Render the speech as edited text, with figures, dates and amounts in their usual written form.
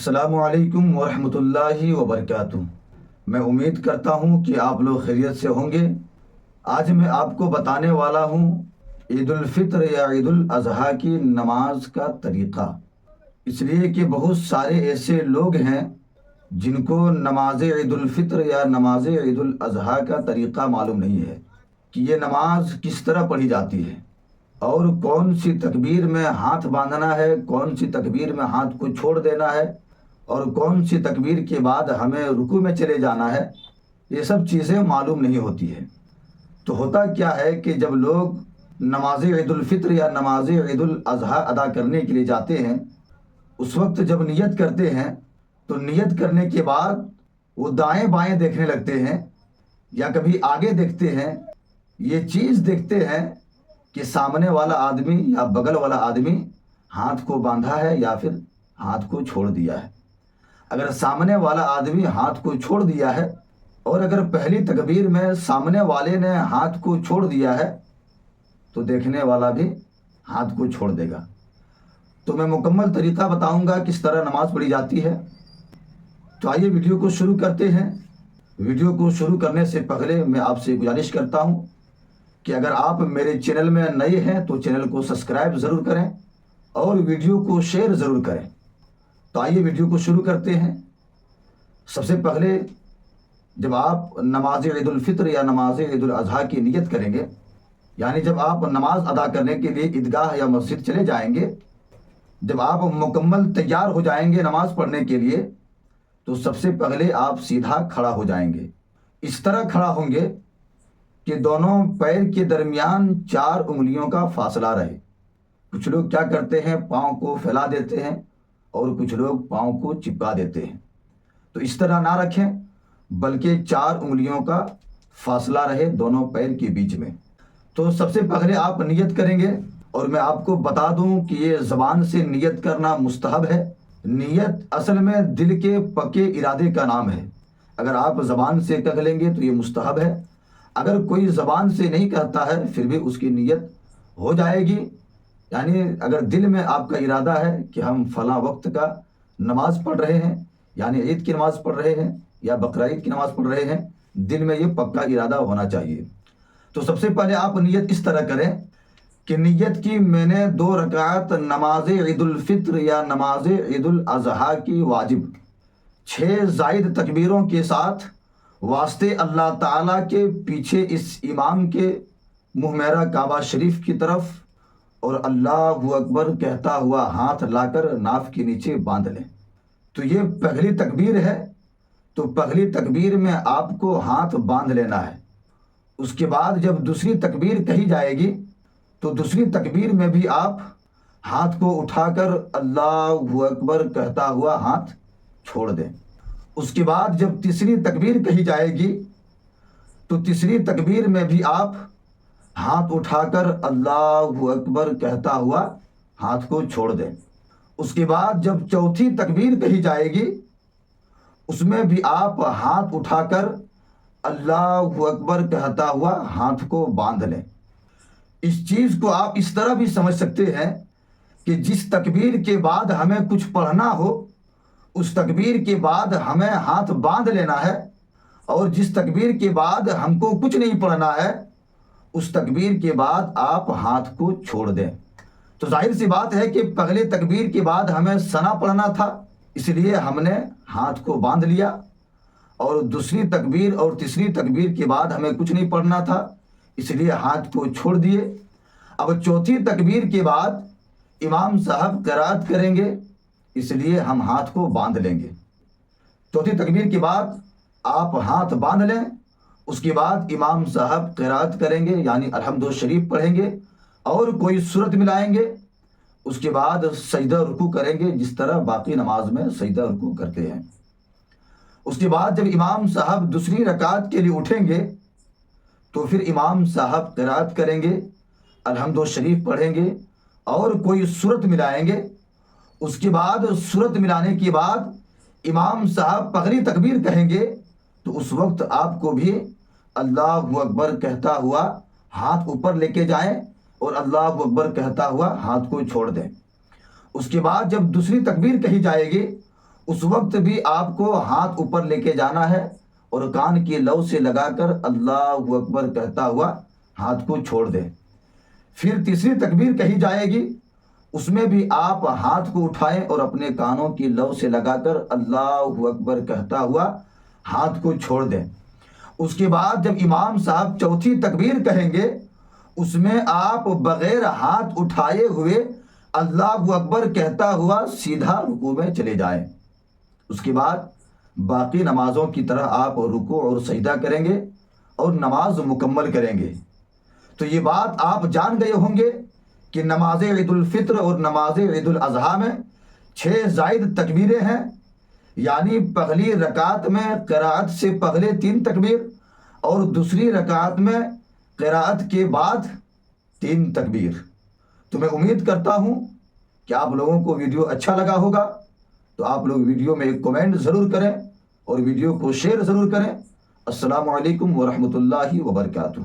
السلام علیکم ورحمۃ اللہ وبرکاتہ۔ میں امید کرتا ہوں کہ آپ لوگ خیریت سے ہوں گے۔ آج میں آپ کو بتانے والا ہوں عید الفطر یا عید الاضحیٰ کی نماز کا طریقہ، اس لیے کہ بہت سارے ایسے لوگ ہیں جن کو نماز عید الفطر یا نماز عید الاضحیٰ کا طریقہ معلوم نہیں ہے کہ یہ نماز کس طرح پڑھی جاتی ہے اور کون سی تکبیر میں ہاتھ باندھنا ہے، کون سی تکبیر میں ہاتھ کو چھوڑ دینا ہے اور کون سی تکبیر کے بعد ہمیں رکوع میں چلے جانا ہے۔ یہ سب چیزیں معلوم نہیں ہوتی ہے۔ تو ہوتا کیا ہے کہ جب لوگ نماز عید الفطر یا نماز عید الاضحیٰ ادا کرنے کے لیے جاتے ہیں، اس وقت جب نیت کرتے ہیں تو نیت کرنے کے بعد وہ دائیں بائیں دیکھنے لگتے ہیں یا کبھی آگے دیکھتے ہیں، یہ چیز دیکھتے ہیں کہ سامنے والا آدمی یا بغل والا آدمی ہاتھ کو باندھا ہے یا پھر ہاتھ کو چھوڑ دیا ہے۔ اگر سامنے والا آدمی ہاتھ کو چھوڑ دیا ہے اور اگر پہلی تکبیر میں سامنے والے نے ہاتھ کو چھوڑ دیا ہے تو دیکھنے والا بھی ہاتھ کو چھوڑ دے گا۔ تو میں مکمل طریقہ بتاؤں گا کس طرح نماز پڑھی جاتی ہے۔ تو آئیے ویڈیو کو شروع کرتے ہیں۔ ویڈیو کو شروع کرنے سے پہلے میں آپ سے گزارش کرتا ہوں کہ اگر آپ میرے چینل میں نئے ہیں تو چینل کو سبسکرائب ضرور کریں اور ویڈیو کو شیئر ضرور کریں۔ تو آئیے ویڈیو کو شروع کرتے ہیں۔ سب سے پہلے جب آپ نماز عید الفطر یا نماز عید الاضحیٰ کی نیت کریں گے، یعنی جب آپ نماز ادا کرنے کے لیے عیدگاہ یا مسجد چلے جائیں گے، جب آپ مکمل تیار ہو جائیں گے نماز پڑھنے کے لیے، تو سب سے پہلے آپ سیدھا کھڑا ہو جائیں گے۔ اس طرح کھڑا ہوں گے کہ دونوں پیر کے درمیان 4 انگلیوں کا فاصلہ رہے۔ کچھ لوگ کیا کرتے ہیں، پاؤں کو پھیلا دیتے ہیں اور کچھ لوگ پاؤں کو چپکا دیتے ہیں۔ تو اس طرح نہ رکھیں بلکہ 4 انگلیوں کا فاصلہ رہے دونوں پیر کے بیچ میں۔ تو سب سے پہلے آپ نیت کریں گے، اور میں آپ کو بتا دوں کہ یہ زبان سے نیت کرنا مستحب ہے۔ نیت اصل میں دل کے پکے ارادے کا نام ہے۔ اگر آپ زبان سے کہہ لیں گے تو یہ مستحب ہے، اگر کوئی زبان سے نہیں کہتا ہے پھر بھی اس کی نیت ہو جائے گی۔ یعنی اگر دل میں آپ کا ارادہ ہے کہ ہم فلاں وقت کا نماز پڑھ رہے ہیں، یعنی عید کی نماز پڑھ رہے ہیں یا بقرعید کی نماز پڑھ رہے ہیں، دل میں یہ پکا ارادہ ہونا چاہیے۔ تو سب سے پہلے آپ نیت اس طرح کریں کہ نیت کی میں نے 2 رکعت نماز عید الفطر یا نماز عید الاضحیٰ کی واجب 6 زائد تکبیروں کے ساتھ واسطے اللہ تعالیٰ کے پیچھے اس امام کے منہ میرا کعبہ شریف کی طرف اور اللہ اکبر کہتا ہوا ہاتھ لا کر ناف کے نیچے باندھ لیں۔ تو یہ پہلی تکبیر ہے، تو پہلی تکبیر میں آپ کو ہاتھ باندھ لینا ہے۔ اس کے بعد جب دوسری تکبیر کہی جائے گی تو دوسری تکبیر میں بھی آپ ہاتھ کو اٹھا کر اللہ اکبر کہتا ہوا ہاتھ چھوڑ دیں۔ اس کے بعد جب تیسری تکبیر کہی جائے گی تو تیسری تکبیر میں بھی آپ ہاتھ اٹھا کر اللہ اکبر کہتا ہوا ہاتھ کو چھوڑ دیں۔ اس کے بعد جب چوتھی تکبیر کہی جائے گی اس میں بھی آپ ہاتھ اٹھا کر اللہ اکبر کہتا ہوا ہاتھ کو باندھ لیں۔ اس چیز کو آپ اس طرح بھی سمجھ سکتے ہیں کہ جس تکبیر کے بعد ہمیں کچھ پڑھنا ہو اس تکبیر کے بعد ہمیں ہاتھ باندھ لینا ہے، اور جس تکبیر کے بعد ہم کو کچھ نہیں پڑھنا ہے اس تکبیر کے بعد آپ ہاتھ کو چھوڑ دیں۔ تو ظاہر سی بات ہے کہ پہلے تکبیر کے بعد ہمیں ثنا پڑھنا تھا، اس لیے ہم نے ہاتھ کو باندھ لیا، اور دوسری تکبیر اور تیسری تکبیر کے بعد ہمیں کچھ نہیں پڑھنا تھا اس لیے ہاتھ کو چھوڑ دیے۔ اب چوتھی تکبیر کے بعد امام صاحب قرات کریں گے، اس لیے ہم ہاتھ کو باندھ لیں گے۔ چوتھی تکبیر کے بعد آپ ہاتھ باندھ لیں، اس کے بعد امام صاحب قرات کریں گے یعنی الحمد شریف پڑھیں گے اور کوئی سورت ملائیں گے، اس کے بعد سجدہ رکوع کریں گے جس طرح باقی نماز میں سجدہ رکوع کرتے ہیں۔ اس کے بعد جب امام صاحب دوسری رکعت کے لیے اٹھیں گے تو پھر امام صاحب قرات کریں گے، الحمد شریف پڑھیں گے اور کوئی سورت ملائیں گے۔ اس کے بعد سورت ملانے کے بعد امام صاحب پہلی تکبیر کہیں گے تو اس وقت آپ کو بھی اللہ اکبر کہتا ہوا ہاتھ اوپر لے کے جائیں اور اللہ اکبر کہتا ہوا ہاتھ کو چھوڑ دیں۔ اس کے بعد جب دوسری تکبیر کہی جائے گی اس وقت بھی آپ کو ہاتھ اوپر لے کے جانا ہے اور کان کی لو سے لگا کر اللہ اکبر کہتا ہوا ہاتھ کو چھوڑ دیں۔ پھر تیسری تکبیر کہی جائے گی، اس میں بھی آپ ہاتھ کو اٹھائیں اور اپنے کانوں کی لو سے لگا کر اللہ اکبر کہتا ہوا ہاتھ کو چھوڑ دیں۔ اس کے بعد جب امام صاحب چوتھی تکبیر کہیں گے، اس میں آپ بغیر ہاتھ اٹھائے ہوئے اللہ اکبر کہتا ہوا سیدھا رکوع میں چلے جائیں۔ اس کے بعد باقی نمازوں کی طرح آپ رکوع اور سجدہ کریں گے اور نماز مکمل کریں گے۔ تو یہ بات آپ جان گئے ہوں گے کہ نماز عید الفطر اور نماز عید الاضحیٰ میں 6 زائد تکبیریں ہیں، یعنی پہلی رکعت میں قرأت سے پہلے 3 تکبیر اور دوسری رکعت میں قرأت کے بعد 3 تکبیر۔ تو میں امید کرتا ہوں کہ آپ لوگوں کو ویڈیو اچھا لگا ہوگا، تو آپ لوگ ویڈیو میں ایک کمنٹ ضرور کریں اور ویڈیو کو شیئر ضرور کریں۔ السلام علیکم ورحمۃ اللہ وبرکاتہ۔